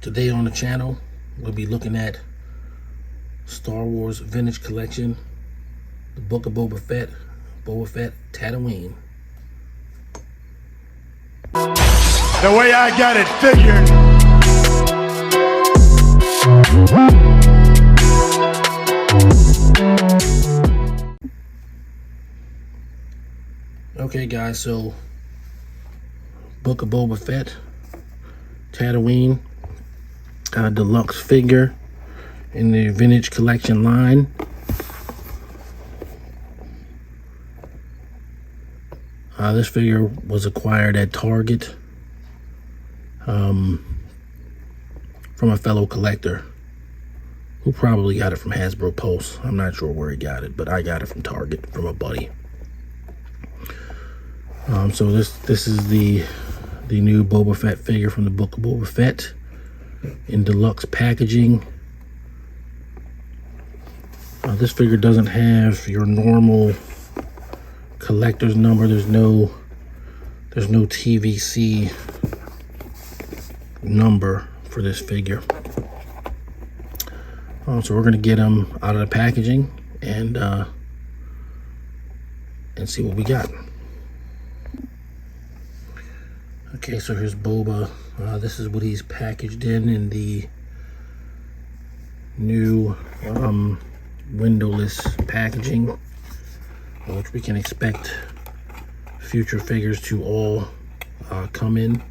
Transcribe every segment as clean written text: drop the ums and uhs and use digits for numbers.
Today on the channel, we'll be looking at Star Wars Vintage Collection, the Book of Boba Fett, Tatooine. The way I got it figured. Okay guys, so Book of Boba Fett, Tatooine, deluxe figure in the Vintage Collection line. This figure was acquired at Target from a fellow collector who probably got it from Hasbro Pulse. I'm not sure where he got it, but I got it from Target from a buddy. So this is the new Boba Fett figure from the Book of Boba Fett in deluxe packaging. This figure doesn't have your normal collector's number. There's no TVC number for this figure. So we're gonna get him out of the packaging and see what we got. Okay, so here's Boba. This is what he's packaged in the new windowless packaging, which we can expect future figures to all come in.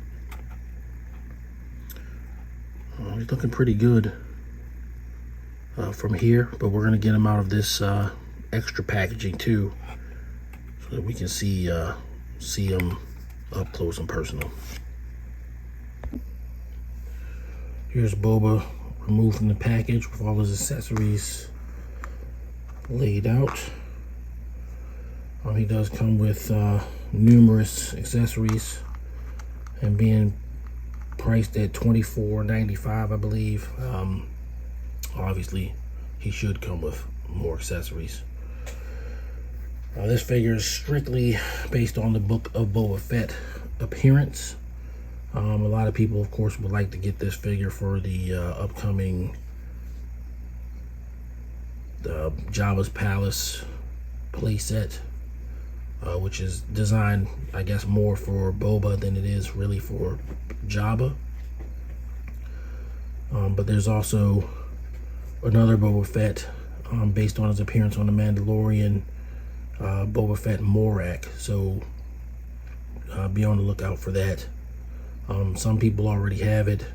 He's looking pretty good from here, but we're gonna get him out of this extra packaging too, so that we can see him up close and personal. Here's Boba removed from the package with all his accessories laid out. He does come with numerous accessories, and being priced at $24.95, I believe. Obviously, he should come with more accessories. This figure is strictly based on the Book of Boba Fett appearance. A lot of people, of course, would like to get this figure for the upcoming Jabba's Palace playset, which is designed, I guess, more for Boba than it is really for Jabba. But there's also another Boba Fett based on his appearance on The Mandalorian, Boba Fett Morak. So be on the lookout for that. Some people already have it.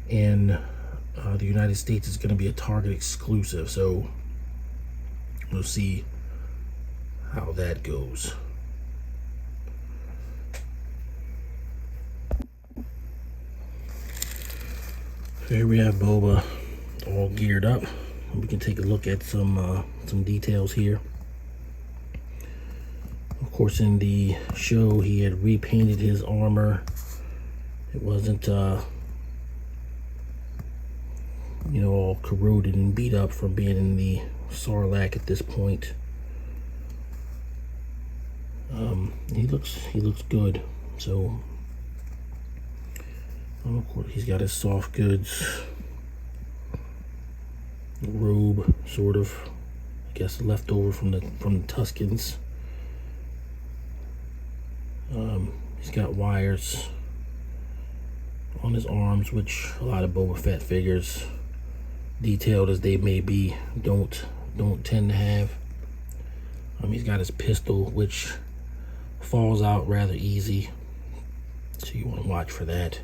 In the United States, it's going to be a Target exclusive, so we'll see how that goes. Here we have Boba all geared up. We can take a look at some details here. Of course, in the show, he had repainted his armor. It wasn't, all corroded and beat up from being in the Sarlacc at this point. He looks good. So, of course, he's got his soft goods robe, sort of, I guess, left over from the Tuskens. He's got wires on his arms, which a lot of Boba Fett figures, detailed as they may be, don't tend to have. He's got his pistol, which falls out rather easy, so you want to watch for that.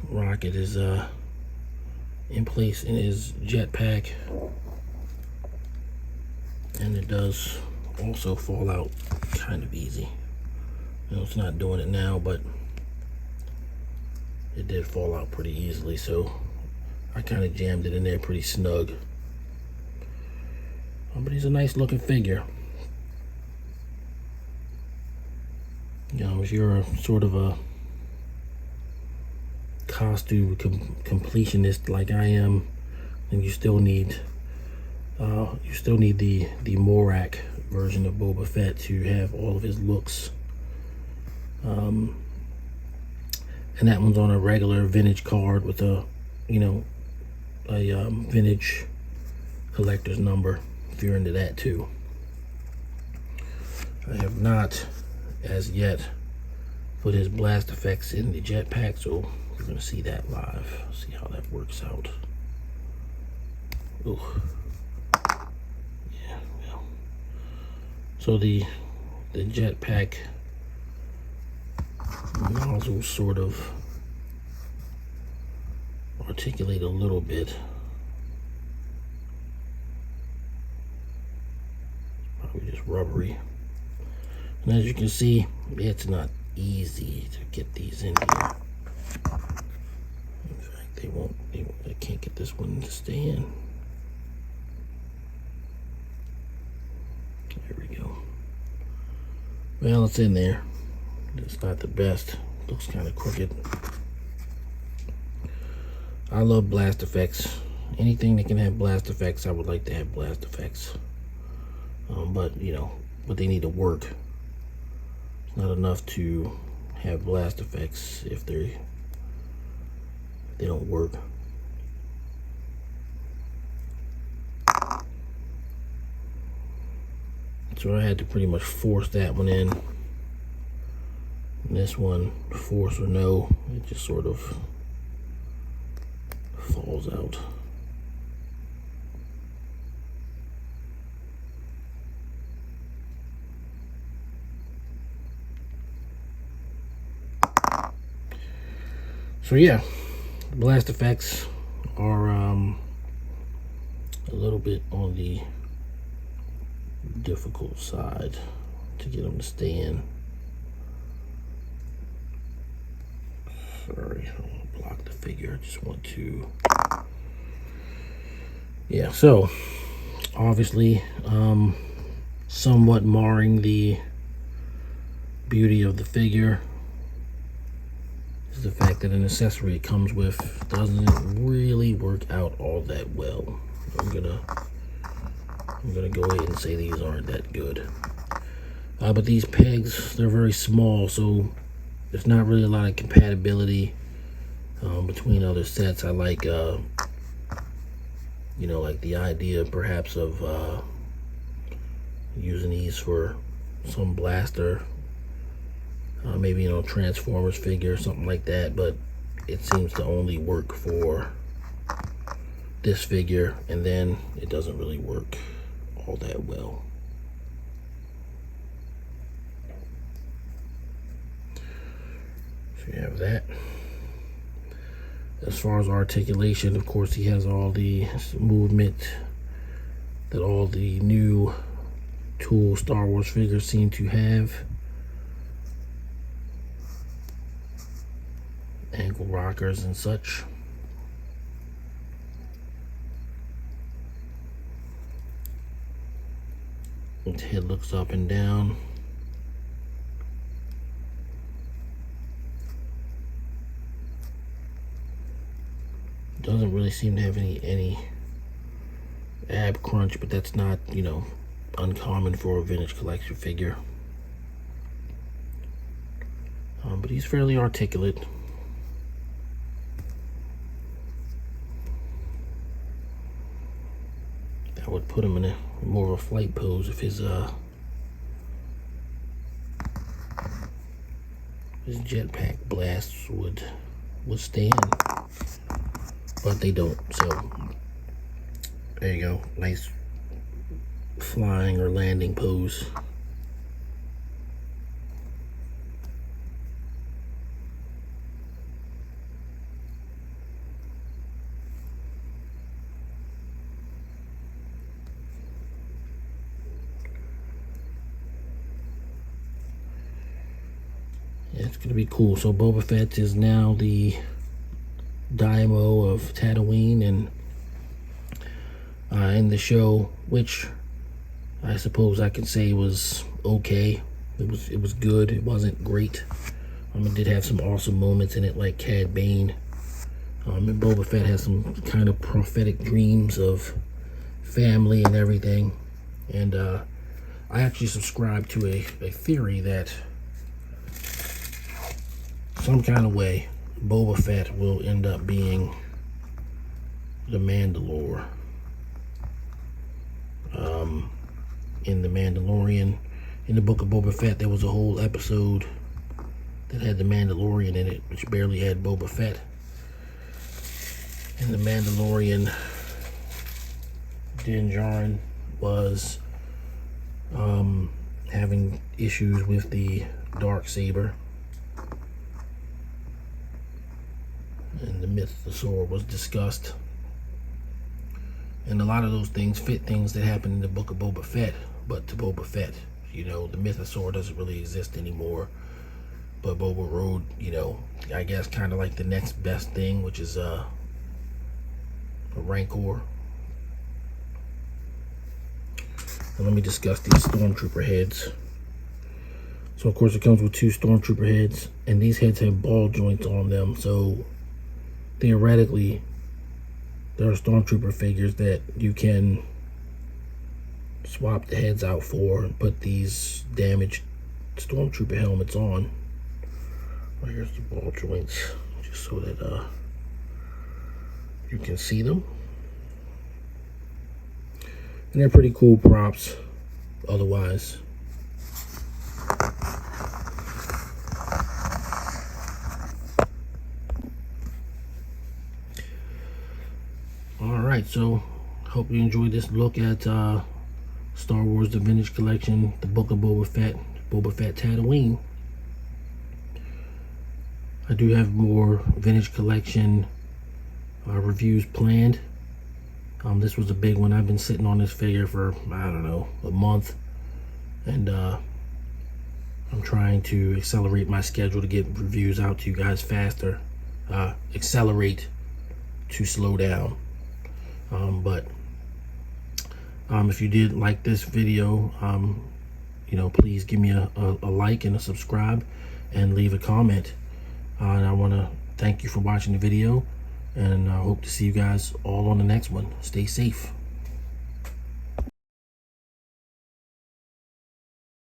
Rocket is in place in his jetpack, and it does also fall out kind of easy. It's not doing it now, but it did fall out pretty easily, so I kind of jammed it in there pretty snug. But he's a nice looking figure. If you're a sort of a costume completionist like I am, then you still need the Morak version of Boba Fett to have all of his looks. And that one's on a regular vintage card with a, you know, a vintage collector's number, if you're into that too. I have not, as yet, put his blast effects in the jetpack, so we're going to see that live. See how that works out. Ooh. Yeah, well. So the jetpack nozzles sort of articulate a little bit. Probably just rubbery. And as you can see, it's not easy to get these in here. In fact, I can't get this one to stay in. There we go. Well, it's in there. It's not the best. Looks kind of crooked. I love blast effects. Anything that can have blast effects, I would like to have blast effects. But, you know, but they need to work. It's not enough to have blast effects if they don't work. So I had to pretty much force that one in. And this one, force or no, it just sort of falls out. So yeah, blast effects are a little bit on the difficult side to get them to stay in. Sorry, I don't want to block the figure. I just want to, yeah, so obviously somewhat marring the beauty of the figure is the fact that an accessory it comes with doesn't really work out all that well. I'm gonna go ahead and say these aren't that good. But these pegs, they're very small, so there's not really a lot of compatibility between other sets. I like, you know, like the idea perhaps of using these for some blaster, maybe, you know, Transformers figure or something like that, but it seems to only work for this figure, and then it doesn't really work all that well. So you have that. As far as articulation, of course, he has all the movement that all the new Tool Star Wars figures seem to have. Ankle rockers and such. His head looks up and down. Doesn't really seem to have any ab crunch, but that's not, you know, uncommon for a vintage collection figure. But he's fairly articulate. That would put him in a more of a flight pose if his jetpack blasts would stand, but they don't. So there you go, nice flying or landing pose. It's gonna be cool. So Boba Fett is now the Daimyo of Tatooine, and in the show, which I suppose I can say was okay. It was good. It wasn't great. It did have some awesome moments in it, like Cad Bane. And Boba Fett has some kind of prophetic dreams of family and everything. And I actually subscribe to a theory that some kind of way Boba Fett will end up being the Mandalore. In the Mandalorian, in the book of Boba Fett, there was a whole episode that had the Mandalorian in it, which barely had Boba Fett. And the Mandalorian, Din Djarin, was having issues with the Darksaber, and the myth of the sword was discussed. And a lot of those things fit things that happened in the book of Boba Fett, but to Boba Fett, you know, the myth of sword doesn't really exist anymore. But Boba rode, you know, I guess kind of like the next best thing, which is a Rancor. And let me discuss these Stormtrooper heads. So of course it comes with 2 Stormtrooper heads, and these heads have ball joints on them. So theoretically, there are Stormtrooper figures that you can swap the heads out for and put these damaged Stormtrooper helmets on. Well, here's the ball joints, just so that you can see them. And they're pretty cool props otherwise. Alright, so hope you enjoyed this look at Star Wars The Vintage Collection, the Book of Boba Fett Tatooine. I do have more Vintage Collection reviews planned. This was a big one. I've been sitting on this figure for, I don't know, a month. And I'm trying to accelerate my schedule to get reviews out to you guys faster. Accelerate to slow down. But if you did like this video, you know, please give me a like and a subscribe and leave a comment. And I want to thank you for watching the video, and I hope to see you guys all on the next one. Stay safe.